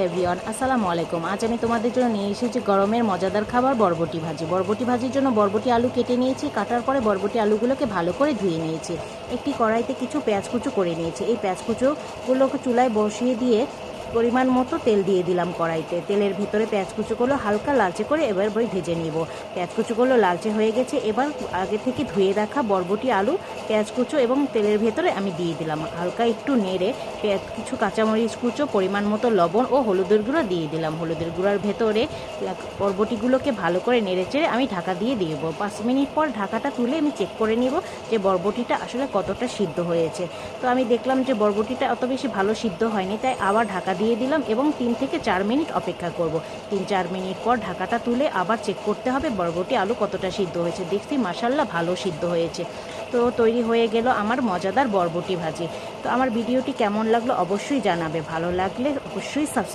Everyone, আসসালামু আলাইকুম। আজ আমি তোমাদের জন্য নিয়ে এসেছি গরমের মজাদার খাবার বরবটি ভাজি। বরবটি ভাজির জন্য বরবটি আলু কেটে নিয়েছি। কাটার পরে বরবটি আলুগুলোকে ভালো করে ধুয়ে নিয়েছি। একটি কড়াইতে কিছু পেঁয়াজ কুচো করে নিয়েছি। এই পেঁয়াজ কুচোগুলোকে চুলায় বসিয়ে দিয়ে পরিমাণ মতো তেল দিয়ে দিলাম কড়াইতে। তেলের ভিতরে পেঁয়াজ কুচোগুলো হালকা লালচে করে এবার ভেজে নিব। পেঁয়াজ কুচোগুলো লালচে হয়ে গেছে। এবার আগে থেকে ধুয়ে রাখা বরবটি আলু, পেঁয়াজ কুচো এবং তেলের ভেতরে আমি দিয়ে দিলাম। হালকা একটু নেড়ে কিছু কাঁচামরিচ কুচো, পরিমাণ মতো লবণ ও হলুদের গুঁড়ো দিয়ে দিলাম। হলুদের গুঁড়োর ভেতরে বরবটিগুলোকে ভালো করে নেড়ে চেড়ে আমি ঢাকা দিয়ে দিব। 5 মিনিট পর ঢাকাটা তুলে আমি চেক করে নিব যে বরবটিটা আসলে কতটা সিদ্ধ হয়েছে। তো আমি দেখলাম যে বরবটিটা অত বেশি ভালো সিদ্ধ হয়নি, তাই আবার ঢাকা দিয়ে দিলাম এবং 3 থেকে 4 মিনিট অপেক্ষা করব। 3-4 মিনিট পর ঢাকাটা তুলে আবার চেক করতে হবে বরবটি আলু কতটা সিদ্ধ হয়েছে। দেখছি মাশাআল্লাহ ভালো সিদ্ধ হয়েছে। তো তৈরি হয়ে গেল আমার মজাদার বরবটি ভাজি। তো আমার ভিডিওটি কেমন লাগলো অবশ্যই জানাবে। ভালো লাগলে অবশ্যই সাবস্ক্রাইব